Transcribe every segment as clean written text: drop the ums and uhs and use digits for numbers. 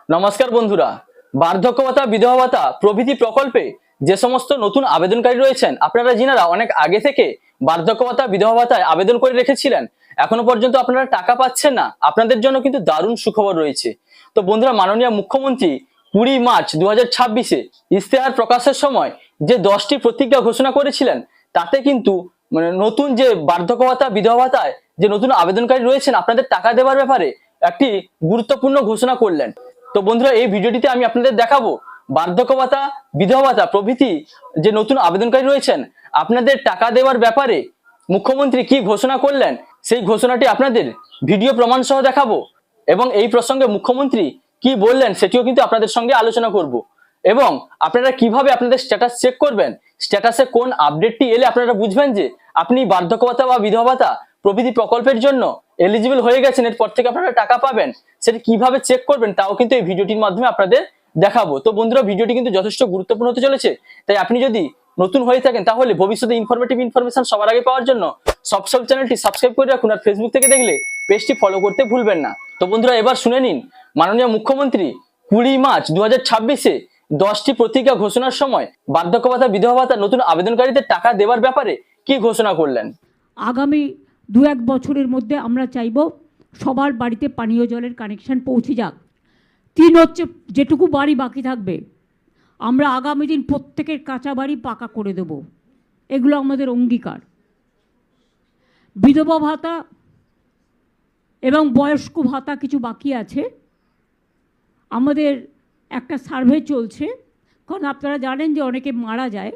নমস্কার বন্ধুরা, বার্ধক্য ভাতা, বিধবা ভাতা প্রভৃতি প্রকল্পে যে সমস্ত নতুন আবেদনকারী রয়েছেন, আপনারা যিনারা অনেক আগে থেকে বার্ধক্য ভাতা, বিধবা ভাতায় আবেদন করে রেখেছিলেন, এখনো পর্যন্ত আপনারা টাকা পাচ্ছেন না, আপনাদের জন্য কিন্তু দারুণ সুখবর রয়েছে। তো বন্ধুরা, মাননীয় মুখ্যমন্ত্রী 20 মার্চ 2026-এ ইশতেহার প্রকাশের সময় যে 10টি প্রতিজ্ঞা ঘোষণা করেছিলেন, তাতে কিন্তু নতুন যে বার্ধক্য ভাতা, বিধবা ভাতায় যে নতুন আবেদনকারী রয়েছেন, আপনাদের টাকা দেওয়ার ব্যাপারে একটি গুরুত্বপূর্ণ ঘোষণা করলেন। তো বন্ধুরা, এই ভিডিওটিতে আমি আপনাদের দেখাবো বার্ধক্য ভাতা, বিধবা ভাতা প্রভৃতি যে নতুন আবেদনকারী রয়েছেন, আপনাদের টাকা দেওয়ার ব্যাপারে মুখ্যমন্ত্রী কি ঘোষণা করলেন, সেই ঘোষণাটি আপনাদের ভিডিও প্রমাণ সহ দেখাবো। এবং এই প্রসঙ্গে মুখ্যমন্ত্রী কি বললেন সেটিও কিন্তু আপনাদের সঙ্গে আলোচনা করব। এবং আপনারা কিভাবে আপনাদের স্ট্যাটাস চেক করবেন, স্ট্যাটাসে কোন আপডেটটি এলে আপনারা বুঝবেন যে আপনি বার্ধক্য ভাতা বা বিধবা ভাতা প্রভৃতি প্রকল্পের জন্য এলিজিবল হয়ে গেছেন, এরপর থেকে আপনারা টাকা পাবেন, সেটি কিভাবে চেক করবেন তাও কিন্তু এই ভিডিওটির মাধ্যমে আপনাদের দেখাবো। তো বন্ধুরা, ভিডিওটি কিন্তু যথেষ্ট গুরুত্বপূর্ণ হতে চলেছে, তাই আপনি যদি নতুন হয়ে থাকেন তাহলে ভবিষ্যতে ইনফরমেশন সবার আগে পাওয়ার জন্য সব চ্যানেলটি সাবস্ক্রাইব করে রাখুন, আর ফেসবুক থেকে দেখলে পেজটি ফলো করতে ভুলবেন না। তো বন্ধুরা, এবার শুনে নিন মাননীয় মুখ্যমন্ত্রী 20 মার্চ 2026-এ 10টি প্রতিজ্ঞা ঘোষণার সময় বার্ধক্য ভাতা, বিধবা ভাতা নতুন আবেদনকারীদের টাকা দেওয়ার ব্যাপারে কি ঘোষণা করলেন। আগামী 2-1 বছরের মধ্যে আমরা চাইব সবার বাড়িতে পানীয় জলের কানেকশন পৌঁছে যাক। 3 হচ্ছে যেটুকু বাড়ি বাকি থাকবে আমরা আগামী দিন প্রত্যেকের কাঁচা বাড়ি পাকা করে দেব, এগুলো আমাদের অঙ্গীকার। বিধবা ভাতা এবং বয়স্ক ভাতা কিছু বাকি আছে, আমাদের একটা সার্ভে চলছে, কারণ আপনারা জানেন যে অনেকে মারা যায়,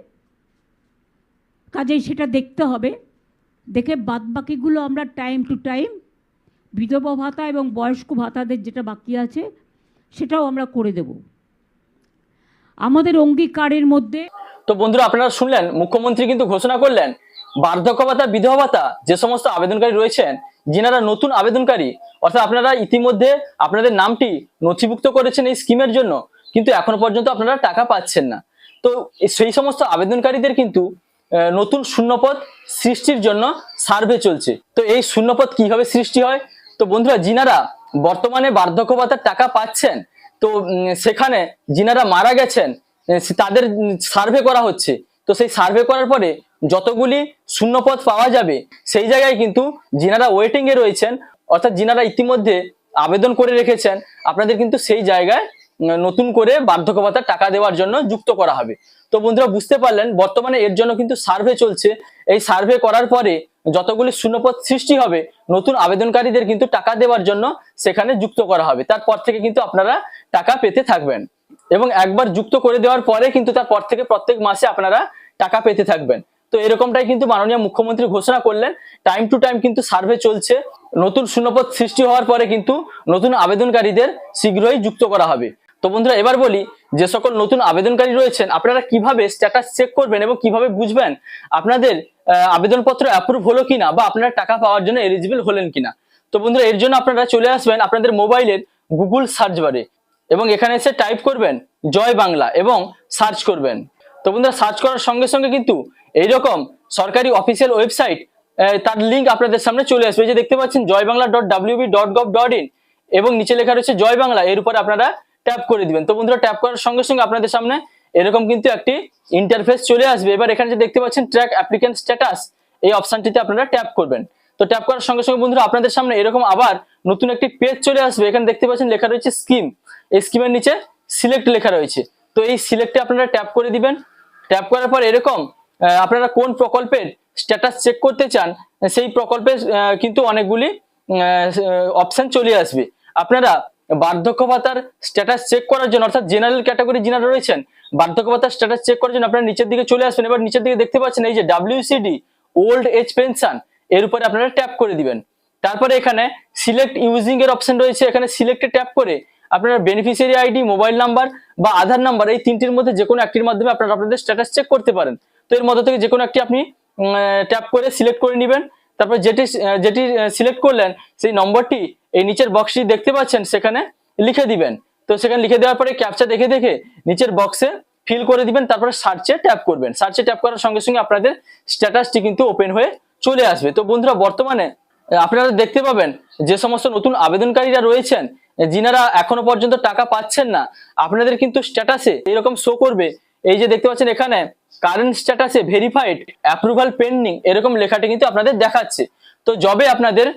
কাজেই সেটা দেখতে হবে। দেখে বাদবাকিগুলো আমরা টাইম টু টাইম বিধবা ভাতা এবং বয়স্ক ভাতাদের যেটা বাকি আছে সেটাও আমরা করে দেব আমাদের অঙ্গীকারের মধ্যে। তো বন্ধুরা, আপনারা শুনলেন মুখ্যমন্ত্রী কিন্তু ঘোষণা করলেন বার্ধক্য ভাতা, বিধবা ভাতা যে সমস্ত আবেদনকারী রয়েছেন, যিনারা নতুন আবেদনকারী, অর্থাৎ আপনারা ইতিমধ্যে আপনাদের নামটি নথিভুক্ত করেছেন এই স্কিমের জন্য, কিন্তু এখনো পর্যন্ত আপনারা টাকা পাচ্ছেন না। তো সেই সমস্ত আবেদনকারীদের কিন্তু নতুন শূন্যপদ সৃষ্টির জন্য সার্ভে চলছে। তো এই শূন্যপদ কিভাবে সৃষ্টি হয়, তো বন্ধুরা, যিনারা বর্তমানে বার্ধক্য ভাতার টাকা পাচ্ছেন, তো সেখানে যিনারা মারা গেছেন তাদের সার্ভে করা হচ্ছে। তো সেই সার্ভে করার পরে যতগুলি শূন্যপদ পাওয়া যাবে, সেই জায়গায় কিন্তু যিনারা ওয়েটিং এ রয়েছেন, অর্থাৎ যিনারা ইতিমধ্যে আবেদন করে রেখেছেন, আপনাদের কিন্তু সেই জায়গায় নতুন করে বার্ধক্য ভাতার টাকা দেওয়ার জন্য যুক্ত করা হবে। তো বন্ধুরা, বুঝতে পারলেন বর্তমানে এর জন্য কিন্তু সার্ভে চলছে। এই সার্ভে করার পরে যতগুলি শূন্যপদ সৃষ্টি হবে, নতুন আবেদনকারীদের কিন্তু টাকা দেওয়ার জন্য সেখানে যুক্ত করা হবে। তারপর থেকে কিন্তু আপনারা টাকা পেতে থাকবেন, এবং একবার যুক্ত করে দেওয়ার পরে কিন্তু তারপর থেকে প্রত্যেক মাসে আপনারা টাকা পেতে থাকবেন। তো এরকমটাই কিন্তু মাননীয় মুখ্যমন্ত্রী ঘোষণা করলেন। টাইম টু টাইম কিন্তু সার্ভে চলছে, নতুন শূন্যপদ সৃষ্টি হওয়ার পরে কিন্তু নতুন আবেদনকারীদের শীঘ্রই যুক্ত করা হবে। তো বন্ধুরা, এবার বলি যে সকল নতুন আবেদনকারী রয়েছেন, আপনারা কিভাবে স্ট্যাটাস চেক করবেন এবং কিভাবে বুঝবেন আপনাদের আবেদনপত্র অ্যাপ্রুভ হলো কিনা বা আপনারা টাকা পাওয়ার জন্য এলিজিবল হলেন কিনা। তো বন্ধুরা, এর জন্য আপনারা চলে আসবেন আপনাদের মোবাইলের গুগল সার্চ বারে, এবং এখানে এসে টাইপ করবেন জয় বাংলা এবং সার্চ করবেন। তো বন্ধুরা, সার্চ করার সঙ্গে সঙ্গে কিন্তু এইরকম সরকারি অফিসিয়াল ওয়েবসাইট, তার লিঙ্ক আপনাদের সামনে চলে আসবে। যে দেখতে পাচ্ছেন joybangla.wb.gov.in, এবং নিচে লেখা রয়েছে জয় বাংলা, এর উপর আপনারা ট্যাপ করে দিবেন। তো বন্ধুরা, ট্যাপ করার সঙ্গে সঙ্গে আপনাদের সামনে এরকম কিন্তু একটি ইন্টারফেস চলে আসবে। এবার এখানে যে দেখতে পাচ্ছেন ট্র্যাক অ্যাপ্লিকেন্ট স্ট্যাটাস, এই অপশনটিতে আপনারা ট্যাপ করবেন। তো ট্যাপ করার সঙ্গে সঙ্গে বন্ধুরা, আপনাদের সামনে এরকম আবার নতুন একটি পেজ চলে আসবে। এখানে দেখতে পাচ্ছেন লেখা রয়েছে স্কিম, এই স্কিমের নিচে সিলেক্ট লেখা রয়েছে। তো এই সিলেক্টে আপনারা ট্যাপ করে দিবেন। ট্যাপ করার পর এরকম আপনারা কোন প্রকল্পের স্ট্যাটাস চেক করতে চান, সেই প্রকল্পের কিন্তু অনেকগুলি অপশন চলে আসবে। আপনারা বার্ধক্য ভাতার স্ট্যাটাস চেক করার জন্য, অর্থাৎ জেনারেল ক্যাটাগরি যিনারা রয়েছেন, বার্ধক্য ভাতার স্ট্যাটাস চেক করার জন্য আপনারা নিচের দিকে চলে আসবেন। এবার নিচের দিকে দেখতে পাচ্ছেন এই যে WCD ওল্ড এজ পেনশন, এর উপরে আপনারা ট্যাপ করে দিবেন। তারপরে এখানে সিলেক্ট ইউজিং এর অপশন রয়েছে, এখানে সিলেক্টে ট্যাপ করে আপনারা বেনিফিশিয়ারি আইডি, মোবাইল নাম্বার বা আধার নাম্বার, এই তিনটির মধ্যে যে কোনো একটির মাধ্যমে আপনারা আপনাদের স্ট্যাটাস চেক করতে পারেন। তো এর মধ্যে থেকে যে কোনো একটি আপনি ট্যাপ করে সিলেক্ট করে নেবেন। তারপর যেটি সিলেক্ট করলেন সেই নম্বরটি এই নিচের বক্সটি দেখতে পাচ্ছেন সেখানে লিখে দিবেন। তো সেখানে লিখে দেওয়ার পরে ক্যাপচা দেখে দেখে নিচের বক্সে ফিল করে দিবেন। তারপরে সার্চে ট্যাপ করবেন। সার্চে ট্যাপ করার সঙ্গে সঙ্গে আপনাদের স্ট্যাটাসটি কিন্তু ওপেন হয়ে চলে আসবে। তো বন্ধুরা, বর্তমানে আপনারা দেখতে পাবেন যে সমস্ত নতুন আবেদনকারীরা রয়েছেন, যিনারা এখনো পর্যন্ত টাকা পাচ্ছেন না, আপনাদের কিন্তু স্ট্যাটাসে এরকম শো করবে, এই যে দেখতে পাচ্ছেন এখানে কারেন্ট স্ট্যাটাসে ভেরিফাইড অ্যাপ্রুভাল পেন্ডিং এরকম লেখাটি কিন্তু আপনাদের দেখাচ্ছে। তো যবে আপনাদের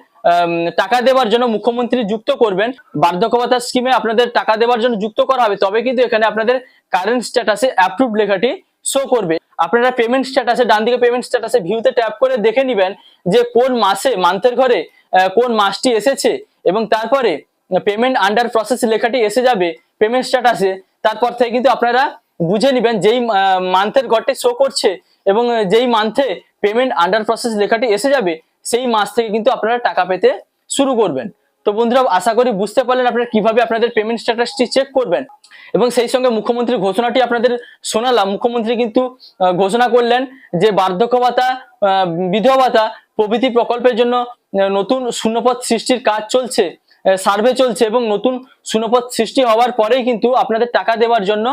টাকা দেওয়ার জন্য মুখ্যমন্ত্রী যুক্ত করবেন, বার্ধক্য ভাতা স্কিমে আপনাদের টাকা দেওয়ার জন্য যুক্ত করা হবে, তবে কিন্তু এখানে আপনাদের কারেন্ট স্ট্যাটাসে অ্যাপ্রুভ লেখাটি শো করবে। আপনারা পেমেন্ট স্ট্যাটাসে ডান দিকে পেমেন্ট স্ট্যাটাসে ভিউতে ট্যাপ করে দেখে নেবেন যে কোন মাসে মান্থের ঘরে কোন মাসটি এসেছে, এবং তারপরে পেমেন্ট আন্ডার প্রসেস লেখাটি এসে যাবে পেমেন্ট স্ট্যাটাসে। তারপর থেকে কিন্তু আপনারা বুঝে নেবেন যেই মান্থের ঘরটি শো করছে এবং যেই মান্থে পেমেন্ট আন্ডার প্রসেস লেখাটি এসে যাবে, সেই মাস থেকে কিন্তু আপনারা টাকা পেতে শুরু করবেন। তো বন্ধুরা, আশা করি বুঝতে পারলেন আপনারা কিভাবে আপনাদের পেমেন্ট স্ট্যাটাসটি চেক করবেন। এবং সেই সঙ্গে মুখ্যমন্ত্রীর ঘোষণাটি আপনাদের শোনালাম। মুখ্যমন্ত্রী কিন্তু ঘোষণা করলেন যে বার্ধক্য ভাতা, বিধবা ভাতা প্রভৃতি প্রকল্পের জন্য নতুন শূন্যপদ সৃষ্টির কাজ চলছে, সার্ভে চলছে, এবং নতুন শূন্যপদ সৃষ্টি হওয়ার পরেই কিন্তু আপনাদের টাকা দেওয়ার জন্য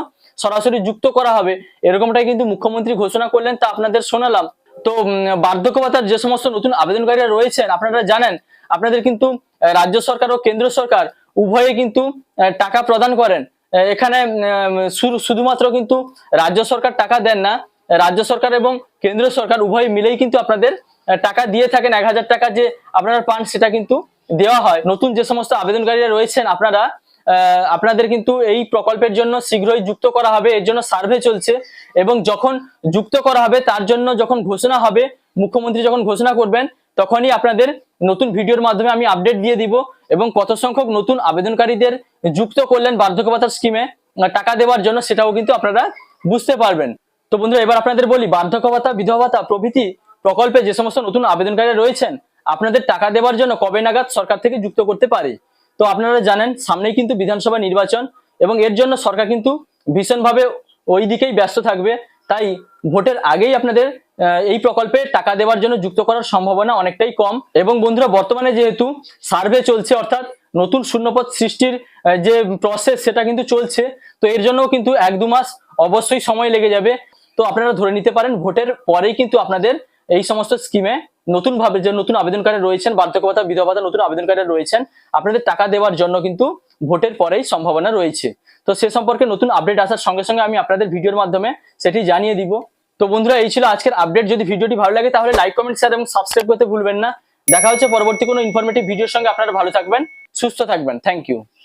সরাসরি যুক্ত করা হবে, এরকমটাই কিন্তু মুখ্যমন্ত্রী ঘোষণা করলেন, তা আপনাদের শোনালাম। তো বার্ধক্য ভাতার যে সমস্ত নতুন আবেদনকারীরা রয়েছেন, আপনারা জানেন আপনাদের কিন্তু রাজ্য সরকার ও কেন্দ্র সরকার উভয়ে কিন্তু টাকা প্রদান করেন। এখানে শুধুমাত্র কিন্তু রাজ্য সরকার টাকা দেন না, রাজ্য সরকার এবং কেন্দ্র সরকার উভয় মিলেই কিন্তু আপনাদের টাকা দিয়ে থাকেন। 1000 টাকা যে আপনারা পান সেটা কিন্তু দেওয়া হয়। নতুন যে সমস্ত আবেদনকারীরা রয়েছেন, আপনাদের কিন্তু এই প্রকল্পের জন্য শীঘ্রই যুক্ত করা হবে, এর জন্য সার্ভে চলছে, এবং যখন যুক্ত করা হবে তার জন্য যখন ঘোষণা হবে, মুখ্যমন্ত্রী যখন ঘোষণা করবেন, তখনই আপনাদের নতুন ভিডিওর মাধ্যমে আমি আপডেট দিয়ে দিব, এবং কত সংখ্যক নতুন আবেদনকারীদের যুক্ত করলেন বার্ধক্য ভাতার স্কিমে টাকা দেওয়ার জন্য, সেটাও কিন্তু আপনারা বুঝতে পারবেন। তো বন্ধুরা, এবার আপনাদের বলি, বার্ধক্য ভাতা, বিধবা ভাতা প্রভৃতি প্রকল্পে যে সমস্ত নতুন আবেদনকারীরা রয়েছেন, আপনাদের টাকা দেওয়ার জন্য কবে নাগাদ সরকার থেকে যুক্ত করতে পারে। তো আপনারা জানেন সামনেই কিন্তু বিধানসভা নির্বাচন, এবং এর জন্য সরকার কিন্তু ভীষণভাবে ওই দিকেই ব্যস্ত থাকবে। তাই ভোটের আগেই আপনাদের এই প্রকল্পে টাকা দেওয়ার জন্য যুক্ত করার সম্ভাবনা অনেকটাই কম। এবং বন্ধুরা, বর্তমানে যেহেতু সার্ভে চলছে, অর্থাৎ নতুন শূন্যপদ সৃষ্টির যে প্রসেস সেটা কিন্তু চলছে, তো এর জন্য কিন্তু 1-2 মাস অবশ্যই সময় লেগে যাবে। তো আপনারা ধরে নিতে পারেন ভোটের পরেই কিন্তু আপনাদের এই সমস্ত স্কিমে নতুন ভাবে যে নতুন আবেদনকারী রয়েছেন, বার্ধক্য ভাতা, বিধবা ভাতা নতুন আবেদনকারী রয়েছেন, আপনাদের টাকা দেওয়ার জন্য কিন্তু ভোটের পরেই সম্ভাবনা রয়েছে। তো সে সম্পর্কে নতুন আপডেট আসার সঙ্গে সঙ্গে আমি আপনাদের ভিডিওর মাধ্যমে সেটি জানিয়ে দিব। তো বন্ধুরা, এই ছিল আজকের আপডেট। যদি ভিডিওটি ভালো লাগে তাহলে লাইক, কমেন্ট, শেয়ার এবং সাবস্ক্রাইব করতে ভুলবেন না। দেখা হচ্ছে পরবর্তী কোনো ইনফরমেটিভ ভিডিওর সঙ্গে। আপনারা ভালো থাকবেন, সুস্থ থাকবেন। Thank you.